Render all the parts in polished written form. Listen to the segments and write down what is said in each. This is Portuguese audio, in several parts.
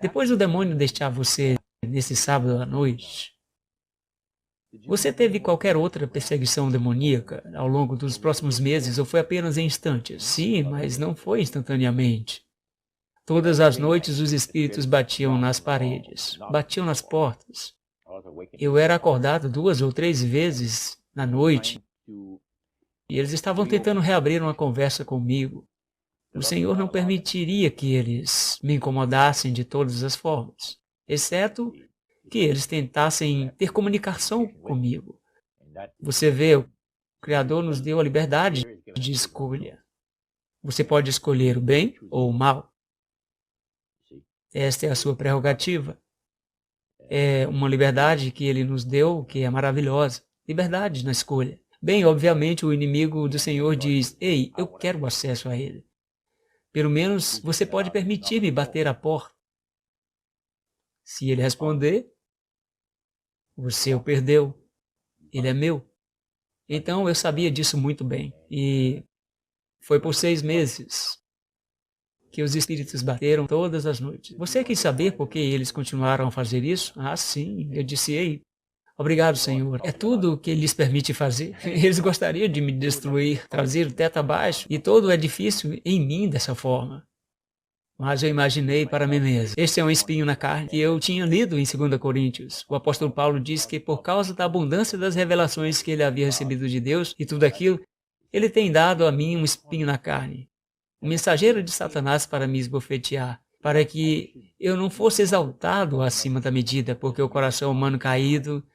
Depois do demônio deixar você nesse sábado à noite, você teve qualquer outra perseguição demoníaca ao longo dos próximos meses ou foi apenas em instantes? Sim, mas não foi instantaneamente. Todas as noites os espíritos batiam nas paredes, batiam nas portas. Eu era acordado 2 ou 3 vezes na noite e eles estavam tentando reabrir uma conversa comigo. O Senhor não permitiria que eles me incomodassem de todas as formas, exceto que eles tentassem ter comunicação comigo. Você vê, o Criador nos deu a liberdade de escolha. Você pode escolher o bem ou o mal. Esta é a sua prerrogativa. É uma liberdade que Ele nos deu, que é maravilhosa. Liberdade na escolha. Bem, obviamente, o inimigo do Senhor diz: ei, eu quero o acesso a Ele. Pelo menos você pode permitir-me bater a porta. Se ele responder, você o perdeu. Ele é meu. Então eu sabia disso muito bem. E foi por 6 meses que os espíritos bateram todas as noites. Você quis saber por que eles continuaram a fazer isso? Ah, sim. Eu disse: ei, obrigado, Senhor. É tudo o que Ele lhes permite fazer. Eles gostariam de me destruir, trazer o teto abaixo e todo o edifício em mim dessa forma. Mas eu imaginei para mim mesmo: este é um espinho na carne que eu tinha lido em 2 Coríntios. O apóstolo Paulo diz que por causa da abundância das revelações que ele havia recebido de Deus e tudo aquilo, ele tem dado a mim um espinho na carne, um mensageiro de Satanás para me esbofetear, para que eu não fosse exaltado acima da medida, porque o coração humano caído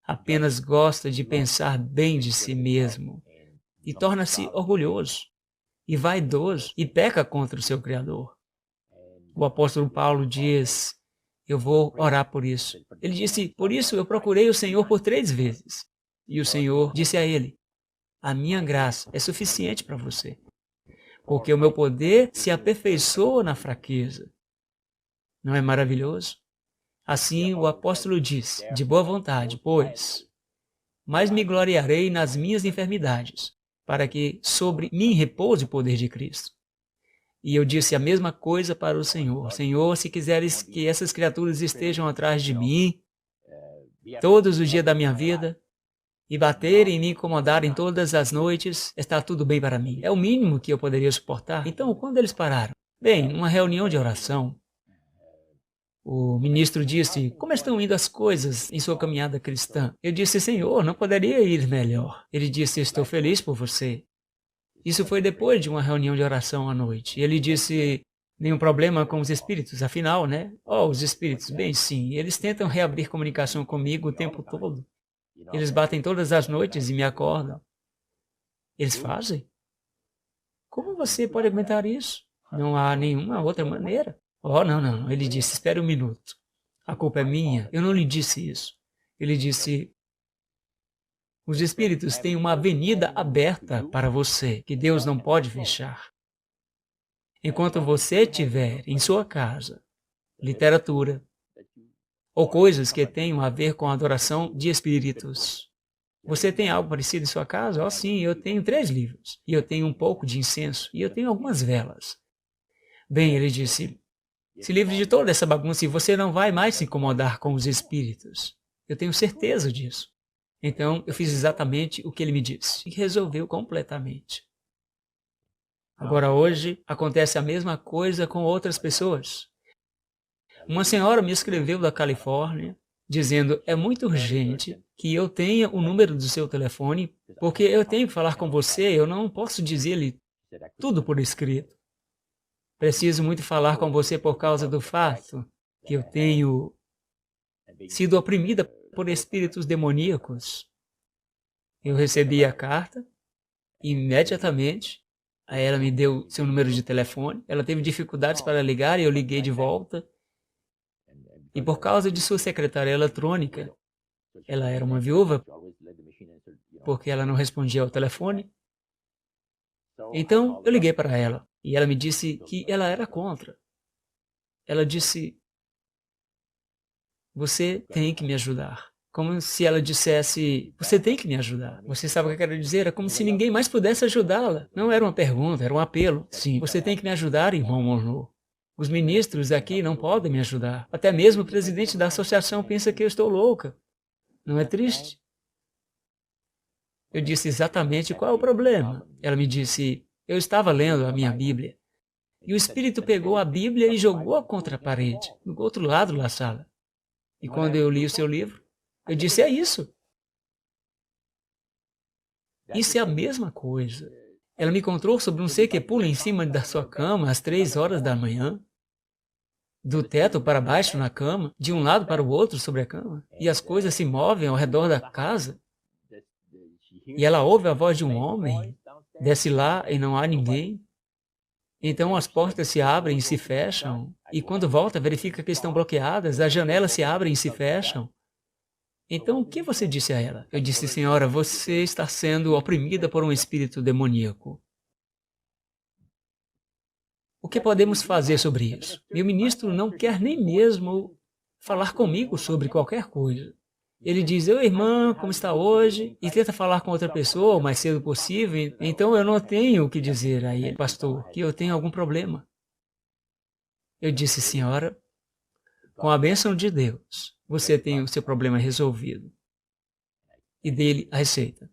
apenas gosta de pensar bem de si mesmo e torna-se orgulhoso e vaidoso e peca contra o seu Criador. O apóstolo Paulo diz: eu vou orar por isso. Ele disse: por isso eu procurei o Senhor por 3 vezes. E o Senhor disse a ele: a minha graça é suficiente para você, porque o meu poder se aperfeiçoa na fraqueza. Não é maravilhoso? Assim o apóstolo diz, de boa vontade, pois, mas me gloriarei nas minhas enfermidades, para que sobre mim repouse o poder de Cristo. E eu disse a mesma coisa para o Senhor: Senhor, se quiseres que essas criaturas estejam atrás de mim todos os dias da minha vida e baterem e me incomodarem todas as noites, está tudo bem para mim. É o mínimo que eu poderia suportar. Então, quando eles pararam? Bem, numa reunião de oração, o ministro disse: como estão indo as coisas em sua caminhada cristã? Eu disse: Senhor, não poderia ir melhor. Ele disse: estou feliz por você. Isso foi depois de uma reunião de oração à noite. Ele disse: nenhum problema com os espíritos, afinal, né? Oh, os espíritos, bem sim, eles tentam reabrir comunicação comigo o tempo todo. Eles batem todas as noites e me acordam. Eles fazem? Como você pode aguentar isso? Não há nenhuma outra maneira. Oh, não, não. Ele disse: espere um minuto. A culpa é minha. Eu não lhe disse isso. Ele disse: os espíritos têm uma avenida aberta para você, que Deus não pode fechar. Enquanto você tiver em sua casa literatura ou coisas que tenham a ver com a adoração de espíritos. Você tem algo parecido em sua casa? Oh, sim, eu tenho 3 livros. E eu tenho um pouco de incenso. E eu tenho algumas velas. Bem, ele disse: se livre de toda essa bagunça e você não vai mais se incomodar com os espíritos. Eu tenho certeza disso. Então, eu fiz exatamente o que ele me disse. E resolveu completamente. Agora, hoje, acontece a mesma coisa com outras pessoas. Uma senhora me escreveu da Califórnia, dizendo: é muito urgente que eu tenha o número do seu telefone, porque eu tenho que falar com você, eu não posso dizer-lhe tudo por escrito. Preciso muito falar com você por causa do fato que eu tenho sido oprimida por espíritos demoníacos. Eu recebi a carta e imediatamente aí ela me deu seu número de telefone. Ela teve dificuldades para ligar e eu liguei de volta. E por causa de sua secretária eletrônica, ela era uma viúva, porque ela não respondia ao telefone. Então eu liguei para ela e ela me disse que ela era contra. Ela disse: você tem que me ajudar. Como se ela dissesse: você tem que me ajudar. Você sabe o que eu quero dizer? É como se ninguém mais pudesse ajudá-la. Não era uma pergunta, era um apelo. Sim, você tem que me ajudar, irmão Monroe. Os ministros aqui não podem me ajudar. Até mesmo o presidente da associação pensa que eu estou louca. Não é triste? Eu disse exatamente qual é o problema. Ela me disse, eu estava lendo a minha Bíblia. E o Espírito pegou a Bíblia e jogou contra a parede, do outro lado da sala. E quando eu li o seu livro, eu disse, é isso. Isso é a mesma coisa. Ela me contou sobre um ser que pula em cima da sua cama às 3 horas da manhã, do teto para baixo na cama, de um lado para o outro sobre a cama, e as coisas se movem ao redor da casa. E ela ouve a voz de um homem, desce lá e não há ninguém. Então as portas se abrem e se fecham, e quando volta verifica que estão bloqueadas, as janelas se abrem e se fecham. Então o que você disse a ela? Eu disse, senhora, você está sendo oprimida por um espírito demoníaco. O que podemos fazer sobre isso? Meu ministro não quer nem mesmo falar comigo sobre qualquer coisa. Ele diz, oi irmã, como está hoje? E tenta falar com outra pessoa o mais cedo possível. Então eu não tenho o que dizer a ele, pastor, que eu tenho algum problema. Eu disse, senhora, com a bênção de Deus, você tem o seu problema resolvido. E dele a receita.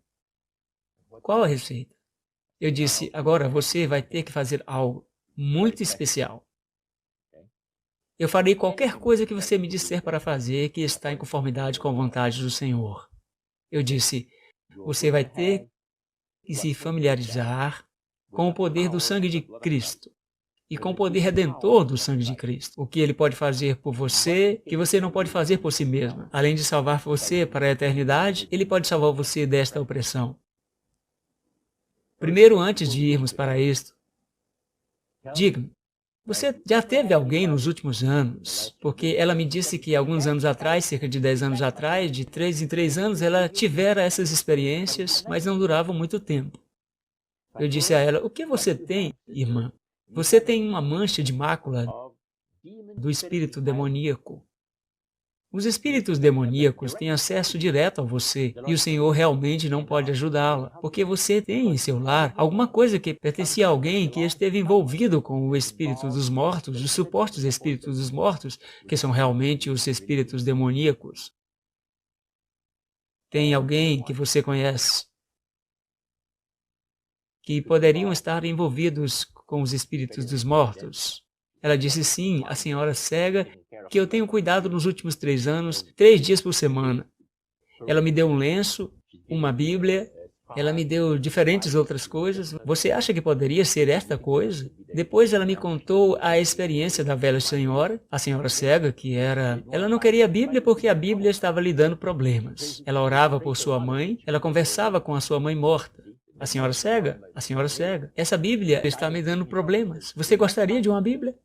Qual a receita? Eu disse, agora você vai ter que fazer algo muito especial. Eu farei qualquer coisa que você me disser para fazer que está em conformidade com a vontade do Senhor. Eu disse, você vai ter que se familiarizar com o poder do sangue de Cristo e com o poder redentor do sangue de Cristo. O que ele pode fazer por você, que você não pode fazer por si mesmo. Além de salvar você para a eternidade, ele pode salvar você desta opressão. Primeiro, antes de irmos para isto, diga-me, você já teve alguém nos últimos anos? Porque ela me disse que alguns anos atrás, cerca de 10 anos atrás, de 3 em 3 anos, ela tivera essas experiências, mas não duravam muito tempo. Eu disse a ela, o que você tem, irmã? Você tem uma mancha de mácula do espírito demoníaco. Os espíritos demoníacos têm acesso direto a você e o Senhor realmente não pode ajudá-la, porque você tem em seu lar alguma coisa que pertencia a alguém que esteve envolvido com o espírito dos mortos, os supostos espíritos dos mortos, que são realmente os espíritos demoníacos. Tem alguém que você conhece que poderiam estar envolvidos com os espíritos dos mortos? Ela disse sim, a senhora cega, que eu tenho cuidado nos últimos 3 anos, 3 dias por semana. Ela me deu um lenço, uma Bíblia, ela me deu diferentes outras coisas. Você acha que poderia ser esta coisa? Depois ela me contou a experiência da velha senhora, a senhora cega, que era... Ela não queria a Bíblia porque a Bíblia estava lhe dando problemas. Ela orava por sua mãe, ela conversava com a sua mãe morta. A senhora cega, essa Bíblia está me dando problemas. Você gostaria de uma Bíblia?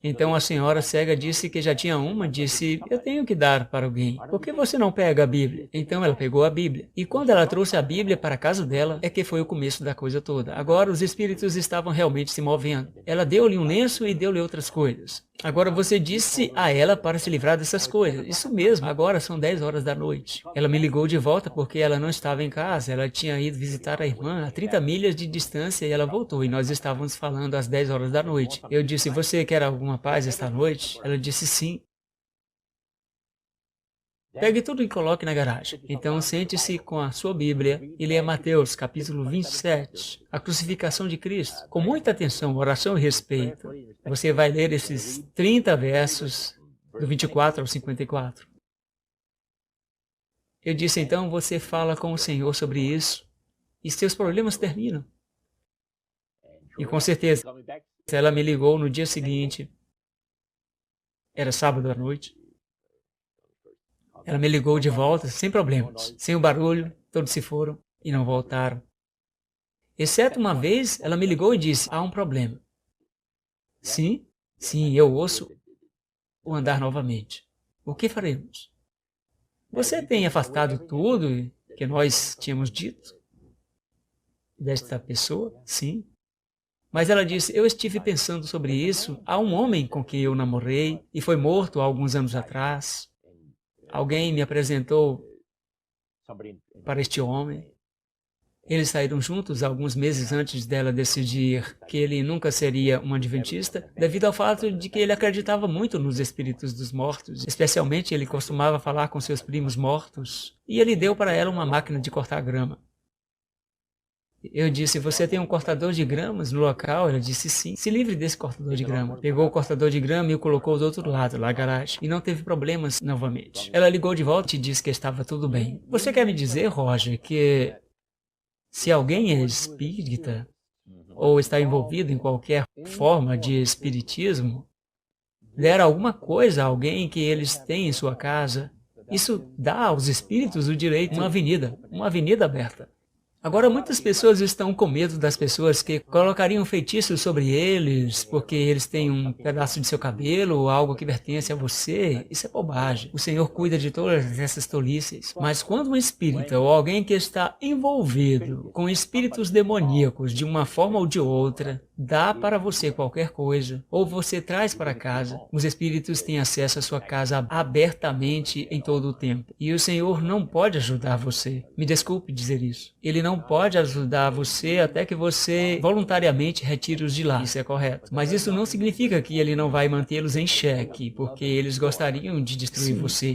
Então a senhora cega disse que já tinha uma, disse, eu tenho que dar para alguém. Por que você não pega a Bíblia? Então ela pegou a Bíblia. E quando ela trouxe a Bíblia para a casa dela, é que foi o começo da coisa toda. Agora os espíritos estavam realmente se movendo. Ela deu-lhe um lenço e deu-lhe outras coisas. Agora você disse a ela para se livrar dessas coisas. Isso mesmo, agora são 10 horas da noite. Ela me ligou de volta porque ela não estava em casa. Ela tinha ido visitar a irmã a 30 milhas de distância e ela voltou. E nós estávamos falando às 10 horas da noite. Eu disse, você quer alguma paz esta noite? Ela disse sim. Pegue tudo e coloque na garagem. Então sente-se com a sua Bíblia e leia Mateus, capítulo 27, a crucificação de Cristo. Com muita atenção, oração e respeito. Você vai ler esses 30 versos, do 24 ao 54. Eu disse, então você fala com o Senhor sobre isso e seus problemas terminam. E com certeza, ela me ligou no dia seguinte. Era sábado à noite. Ela me ligou de volta, sem problemas, sem o barulho, todos se foram e não voltaram. Exceto uma vez, ela me ligou e disse, há um problema. Sim, eu ouço o andar novamente. O que faremos? Você tem afastado tudo que nós tínhamos dito desta pessoa? Sim. Mas ela disse, eu estive pensando sobre isso. Há um homem com quem eu namorei e foi morto há alguns anos atrás. Alguém me apresentou para este homem. Eles saíram juntos alguns meses antes dela decidir que ele nunca seria um adventista, devido ao fato de que ele acreditava muito nos espíritos dos mortos. Especialmente, ele costumava falar com seus primos mortos. E ele deu para ela uma máquina de cortar grama. Eu disse, você tem um cortador de gramas no local? Ela disse sim. Se livre desse cortador de grama. Pegou o cortador de grama e o colocou do outro lado, na garagem. E não teve problemas novamente. Ela ligou de volta e disse que estava tudo bem. Você quer me dizer, Roger, que se alguém é espírita ou está envolvido em qualquer forma de espiritismo, der alguma coisa a alguém que eles têm em sua casa, isso dá aos espíritos o direito de uma avenida aberta. Agora, muitas pessoas estão com medo das pessoas que colocariam feitiços sobre eles porque eles têm um pedaço de seu cabelo ou algo que pertence a você. Isso é bobagem. O Senhor cuida de todas essas tolices. Mas quando um espírita ou alguém que está envolvido com espíritos demoníacos de uma forma ou de outra, dá para você qualquer coisa, ou você traz para casa, os espíritos têm acesso à sua casa abertamente em todo o tempo. E o Senhor não pode ajudar você. Me desculpe dizer isso. Ele não pode ajudar você até que você voluntariamente retire-os de lá. Isso é correto. Mas isso não significa que ele não vai mantê-los em xeque, porque eles gostariam de destruir você.